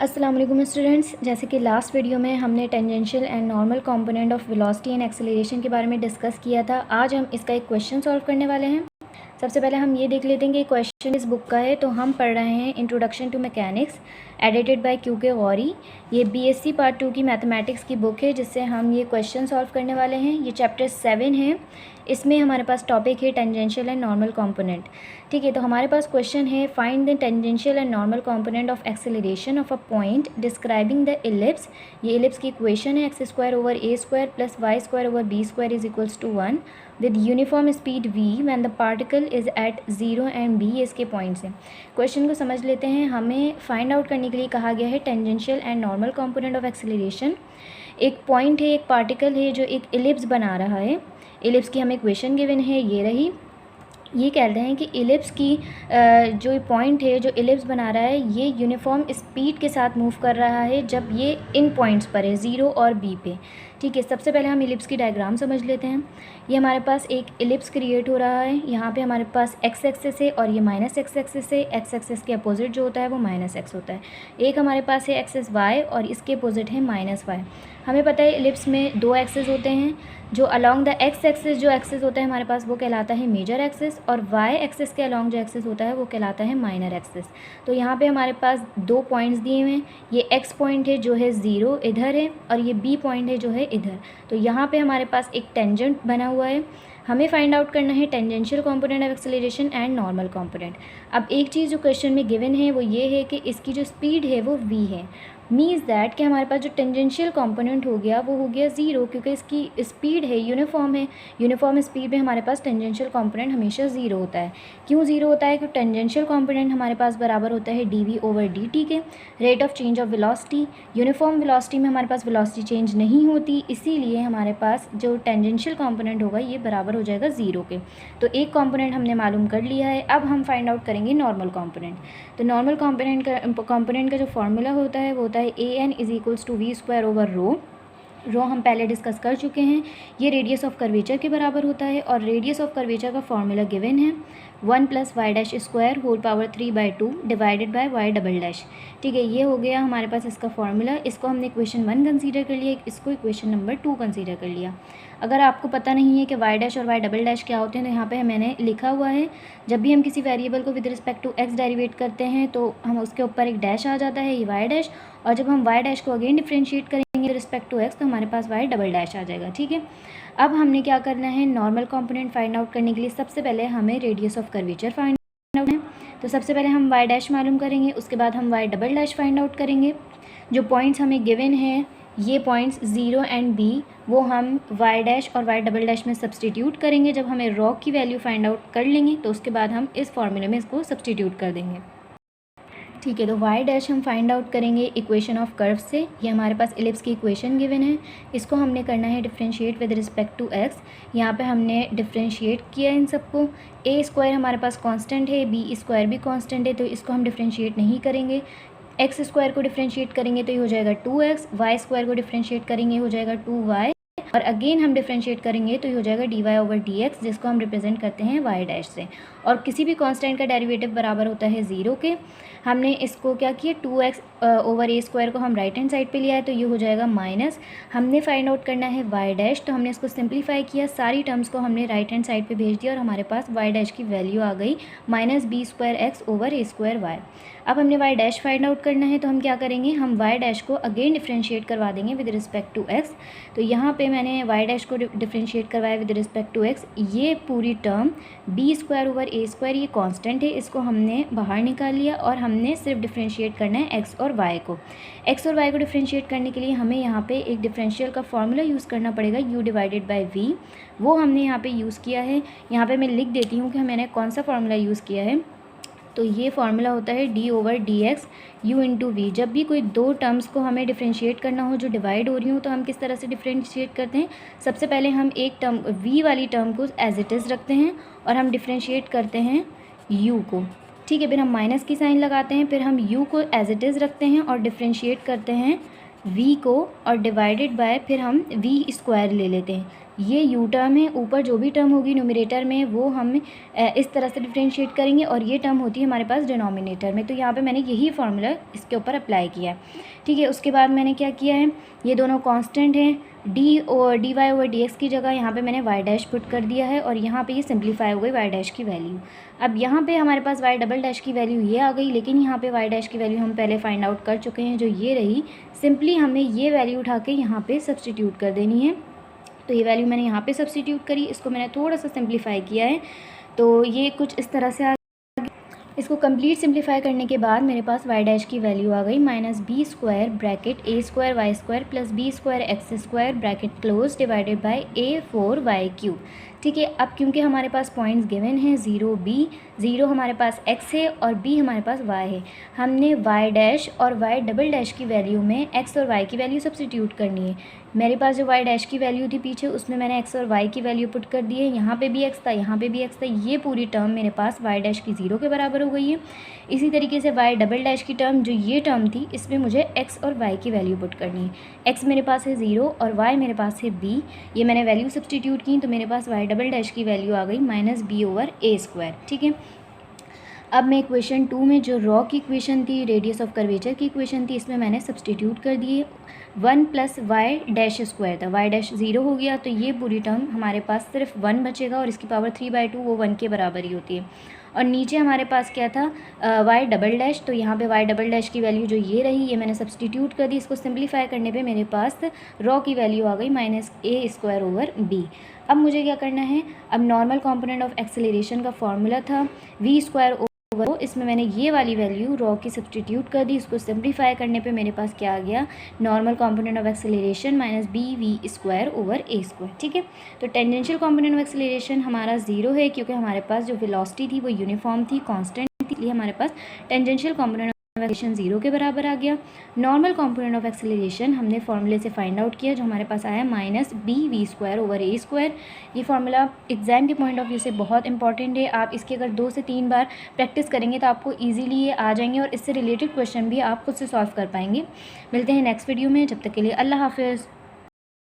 अस्सलाम वालेकुम स्टूडेंट्स। जैसे कि लास्ट वीडियो में हमने tangential and normal component of velocity and acceleration के बारे में डिस्कस किया था। आज हम इसका एक क्वेश्चन सॉल्व करने वाले हैं। सबसे पहले हम ये देख लेते हैं कि क्वेश्चन इस बुक का है। तो हम पढ़ रहे हैं introduction to mechanics edited by Q K Gauri. ये बीएससी पार्ट 2 की मैथमेटिक्स की बुक है जिससे हम ये क्वेश्चन सॉल्व करने वाले हैं। ये चैप्टर 7 है। इसमें हमारे पास टॉपिक है टेंजेंशियल एंड नॉर्मल कंपोनेंट। ठीक है, तो हमारे पास क्वेश्चन है find the tangential and normal component of acceleration of a point describing the ellipse. ये इलिप्स की इक्वेशन है x² + y² is equals to 1 with uniform speed v when the particle is at 0 and b इसके points हैं। Question को समझ लेते हैं। हमें फाइंड आउट करने के लिए कहा गया है tangential and normal component of acceleration. एक पॉइंट है, एक पार्टिकल है जो एक इलिप्स बना रहा है। इलिप्स की हमें इक्वेशन गिवन है, ये रही। ये कहते हैं कि इलिप्स की जो पॉइंट है जो इलिप्स बना रहा है ये यूनिफॉर्म स्पीड के साथ मूव कर रहा है जब ये इन पॉइंट्स पर है 0 और b पे। ठीक है, सबसे पहले हम इलिप्स की डायग्राम समझ लेते हैं। ये हमारे पास एक इलिप्स क्रिएट हो रहा है। यहाँ पे हमारे पास x एक्सिस है और ये -x एक्सिस है। x एक्सिस के अपोजिट जो होता है वो -x होता है। एक हमारे पास है एक्सिस y और इसके अपोजिट है -y। हमें पता है इलिप्स में 2 एक्सिस होते हैं। जो अलॉन्ग द x एक्सिस जो एक्सिस होता है हमारे पास वो कहलाता है मेजर एक्सिस, और y एक्सिस के अलॉन्ग जो एक्सिस होता है वो कहलाता है माइनर एक्सिस। तो यहाँ पे हमारे पास 2 पॉइंट्स दिए हुए हैं। ये x पॉइंट है जो है 0 इधर है, और ये b पॉइंट है जो है इधर। तो यहाँ पे हमारे पास एक टेंजेंट बना हुआ है। हमें फाइंड आउट करना है tangential component of acceleration and normal component. अब एक चीज़ जो क्वेश्चन में गिवन है वो ये है कि इसकी जो स्पीड है वो v है। मीन्स दैट कि हमारे पास जो टेंजेंशियल कंपोनेंट हो गया वो हो गया 0, क्योंकि इसकी स्पीड है यूनिफॉर्म है। यूनिफॉर्म स्पीड में हमारे पास टेंजेंशियल कंपोनेंट हमेशा 0 होता है। क्यों 0 होता है? क्योंकि टेंजेंशियल कंपोनेंट हमारे पास बराबर होता है dv/dt के, rate of change of velocity. Uniform velocity में हमारे पास वेलोसिटी चेंज नहीं होती, इसीलिए हमारे पास जो टेंजेंशियल कंपोनेंट होगा ये बराबर हो जाएगा 0 के। तो एक कंपोनेंट हमने मालूम कर लिया है। अब हम फाइंड आउट करेंगे नॉर्मल कंपोनेंट। तो नॉर्मल कंपोनेंट का जो फॉर्मूला होता है वो होता है an is equals to v²/ρ। Rho हम पहले डिस्कस कर चुके हैं। ये रेडियस ऑफ कर्वेचर के बराबर होता है, और रेडियस ऑफ कर्वेचर का फॉर्मूला गिवन है 1 + y² whole power 3/2 divided by y double dash. ठीक है, ये हो गया हमारे पास इसका फॉर्मूला। इसको हमने इक्वेशन 1 कंसीडर कर लिया, इसको इक्वेशन नंबर 2 कंसीडर कर लिया। अगर आपको पता नहीं है कि y डैश और y डबल डैश क्या होते हैं तो यहाँ पे मैंने लिखा हुआ है। जब भी हम किसी वेरिएबल को with respect to x derivate करते हैं तो हम उसके ऊपर एक डैश आ जाता है, ये y डैश, और जब हम y डैश को अगेन डिफ्रेंशिएट करेंगे विद रिस्पेक्ट टू x तो हमारे पास y डबल डैश आ जाएगा। ठीक है, अब हमने क्या करना है, नॉर्मल कंपोनेंट फाइंड आउट करने के लिए सबसे पहले हमें radius of curvature find out है। तो सबसे पहले हम y डैश मालूम करेंगे, उसके बाद हम y double dash find out करेंगे। जो पॉइंट्स हमें गिवन है ये पॉइंट्स 0 एंड b वो हम y डैश और y डबल डैश में सब्सटीट्यूट करेंगे। जब हमें रॉ की वैल्यू फाइंड आउट कर लेंगे तो उसके बाद हम इस फॉर्मूले में इसको सब्सटीट्यूट कर देंगे। ठीक है, तो y डैश हम फाइंड आउट करेंगे इक्वेशन ऑफ कर्व से। ये हमारे पास इलिप्स की इक्वेशन गिवन है, इसको हमने करना है differentiate with respect to x। यहाँ पे हमने डिफरेंशिएट किया इन सबको। a² हमारे पास कांस्टेंट है, b² भी कांस्टेंट है, तो इसको हम डिफरेंशिएट नहीं करेंगे। x² को डिफरेंशिएट करेंगे तो ये हो जाएगा 2x, y² को डिफरेंशिएट करेंगे हो जाएगा 2y, और अगेन हम डिफरेंशिएट करेंगे तो ये हो जाएगा dy/dx, जिसको हम रिप्रेजेंट करते हैं y डैश से। और किसी भी कांस्टेंट का डेरिवेटिव बराबर होता है 0 के। हमने इसको क्या किया, 2x/a² को हम राइट हैंड साइड पे लिया है तो ये हो जाएगा माइनस। हमने फाइंड आउट करना है y डैश, तो हमने इसको सिंप्लीफाई किया, सारी टर्म्स को हमने राइट हैंड साइड पे भेज दिया और हमारे पास y डैश की वैल्यू आ गई -b²x/a²y। अब हमने y डैश फाइंड आउट करना है, तो हम क्या करेंगे, हम y डैश को अगेन डिफरेंशिएट करवा देंगे विद रिस्पेक्ट टू x। तो यहाँ पे मैंने y डैश को डिफरेंशिएट करवाया विद रिस्पेक्ट टू x। ये पूरी टर्म b²/a² ये कांस्टेंट है, इसको हमने बाहर निकाल लिया और हमने सिर्फ डिफरेंशिएट करना है x और y को। x और y को डिफरेंशिएट करने के लिए हमें यहाँ पे एक डिफरेंशियल का फॉर्मूला यूज़ करना पड़ेगा u/v। वो हमने यहाँ पे यूज़ किया है। यहाँ पे मैं लिख देती हूँ कि मैंने कौन सा फार्मूला यूज़ किया है। तो ये फार्मूला होता है d/dx u/v। जब भी कोई दो टर्म्स को हमें डिफरेंशिएट करना हो जो डिवाइड हो रही हो तो हम किस तरह से डिफरेंशिएट करते हैं, सबसे पहले हम एक टर्म v वाली टर्म को एज इट इज़ रखते हैं और हम डिफरेंशिएट करते हैं u को। ठीक है, फिर हम माइनस की साइन लगाते हैं, फिर हम u को एज इट इज़ रखते हैं और डिफरेंशिएट करते हैं v को, और डिवाइडेड बाय फिर हम v² ले लेते हैं। ये यू टर्म है, ऊपर जो भी टर्म होगी न्यूमरेटर में वो हम इस तरह से डिफ्रेंशिएट करेंगे, और ये टर्म होती है हमारे पास डिनोमिनेटर में। तो यहाँ पे मैंने यही फार्मूला इसके ऊपर अप्लाई किया है, ठीक है। उसके बाद मैंने क्या किया है, ये दोनों कांस्टेंट हैं, डी और d y over d x की जगह यहाँ पे मैंने वाई डैश पुट कर दिया है, और यहाँ पे ये सिंप्लीफाई हो गई वाई डैश की वैल्यू। अब यहाँ पे हमारे पास वाई डबल डैश की वैल्यू ये आ गई, लेकिन यहाँ पे वाई डैश की वैल्यू हम पहले फाइंड आउट कर चुके हैं, जो ये रही। सिंपली हमें ये वैल्यू उठा के यहाँ पे सब्सटीट्यूट कर देनी है। तो ये वैल्यू मैंने यहाँ पे सब्सटीट्यूट करी, इसको मैंने थोड़ा सा सिंप्लीफाई किया है, तो ये कुछ इस तरह से इसको कंप्लीट सिंप्लीफाई करने के बाद मेरे पास वाई डैश की वैल्यू आ गई minus b square bracket a square y square plus b square x square bracket close divided by a 4 y cube, ठीक है। अब क्योंकि हमारे पास पॉइंट्स गिवन हैं 0 b, 0 हमारे पास x है और b हमारे पास y है, हमने y डैश और y डबल डैश की वैल्यू में x और y की वैल्यू सब्स्टिट्यूट करनी है। मेरे पास जो y डैश की वैल्यू थी पीछे, उसमें मैंने x और y की वैल्यू पुट कर दी है। यहाँ पे भी x था, यहाँ पे भी x था, ये पूरी टर्म मेरे पास y डैश की 0 के बराबर हो गई है। इसी तरीके से y डबल डैश की टर्म, जो ये टर्म थी, इसमें मुझे x और y की वैल्यू पुट करनी है। x मेरे पास है 0 और y मेरे पास है b, ये मैंने वैल्यू सब्स्टिट्यूट की, तो मेरे पास y डबल डैश की वैल्यू आ गई minus B over a square, ठीक है। अब मैं इक्वेशन 2 में जो रॉ की इक्वेशन थी, रेडियस ऑफ कर्वेचर की इक्वेशन थी, इसमें मैंने सब्स्टिट्यूट कर दिए। 1 प्लस वाई डैश स्क्वायर था, वाई डैश 0 हो गया, तो ये पूरी टर्म हमारे पास सिर्फ 1 बचेगा, और इसकी पावर 3/2 वो 1 के बराबर ही होती है। और नीचे हमारे पास क्या था, वाई डबल डैश, तो यहाँ पे वाई डबल डैश की वैल्यू जो ये रही, ये मैंने सब्स्टिट्यूट कर दी। इसको सिंप्लीफाई करने पे मेरे पास रॉ की वैल्यू आ गई माइनस ए स्क्वायर ओवर बी। अब मुझे क्या करना है, अब नॉर्मल कॉम्पोनेंट ऑफ एक्सेलरेशन का फॉर्मूला था वी स्क्वायर ओवर, इसमें मैंने ये वाली वैल्यू रॉ की सब्स्टिट्यूट कर दी। इसको सिंप्लीफाई करने पे मेरे पास क्या आ गया, normal component of acceleration minus b v square over a square, ठीक है। तो टेंजेंशियल कॉम्पोनेंट ऑफ एक्सेलरेशन हमारा 0 है, क्योंकि हमारे पास जो वेलोसिटी थी वो यूनिफॉर्म थी, कांस्टेंट थी, इसलिए हमारे पास टेंजेंशियल कॉम्पोनेंट एक्सेलरेशन 0 के बराबर आ गया। नॉर्मल कॉम्पोनेंट ऑफ एक्सेलरेशन हमने फॉर्मूले से फाइंड आउट किया, जो हमारे पास आया minus b v square over a square. ये फार्मूला एग्जाम के पॉइंट ऑफ व्यू से बहुत इंपॉर्टेंट है। आप इसकी अगर 2 से 3 बार प्रैक्टिस करेंगे तो आपको ईजिली ये आ जाएंगे, और इससे रिलेटेड क्वेश्चन भी आप खुद से सॉल्व कर पाएंगे। मिलते हैं नेक्स्ट वीडियो में, जब तक के लिए अल्लाह हाफिज़।